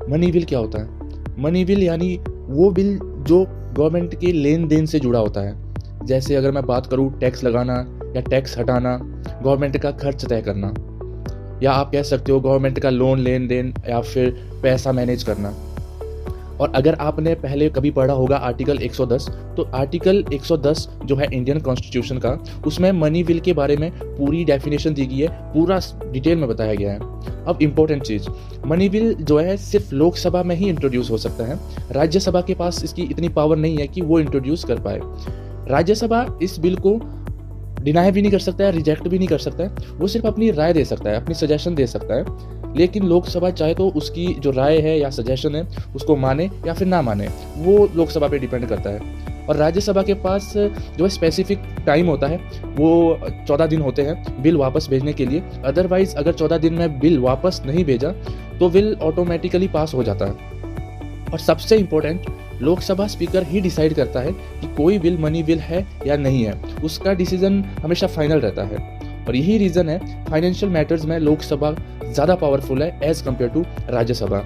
Money bill क्या होता है? मनी बिल यानी वो बिल जो गवर्नमेंट के लेन देन से जुड़ा होता है। जैसे अगर मैं बात करूँ टैक्स लगाना या टैक्स हटाना, गवर्नमेंट का खर्च तय करना, या आप कह सकते हो गवर्नमेंट का लोन लेन देन या फिर पैसा मैनेज करना। और अगर आपने पहले कभी पढ़ा होगा आर्टिकल 110, तो आर्टिकल 110 जो है इंडियन कॉन्स्टिट्यूशन का, उसमें मनी बिल के बारे में पूरी डेफिनेशन दी गई है, पूरा डिटेल में बताया गया है। अब इम्पोर्टेंट चीज़, मनी बिल जो है सिर्फ लोकसभा में ही इंट्रोड्यूस हो सकता है। राज्यसभा के पास इसकी इतनी पावर नहीं है कि वो इंट्रोड्यूस कर पाए। राज्यसभा इस बिल को डिनाई भी नहीं कर सकता है, रिजेक्ट भी नहीं कर सकता है, वो सिर्फ अपनी राय दे सकता है, अपनी सजेशन दे सकता है। लेकिन लोकसभा चाहे तो उसकी जो राय है या सजेशन है उसको माने या फिर ना माने, वो लोकसभा पे डिपेंड करता है। और राज्यसभा के पास जो है स्पेसिफिक टाइम होता है, वो 14 दिन होते हैं बिल वापस भेजने के लिए। अदरवाइज अगर 14 दिन में बिल वापस नहीं भेजा तो बिल ऑटोमेटिकली पास हो जाता है। और सबसे इम्पोर्टेंट, लोकसभा स्पीकर ही डिसाइड करता है कि कोई बिल मनी बिल है या नहीं है, उसका डिसीजन हमेशा फाइनल रहता है। और यही रीज़न है फाइनेंशियल मैटर्स में लोकसभा ज़्यादा पावरफुल है एज कम्पेयर टू राज्यसभा।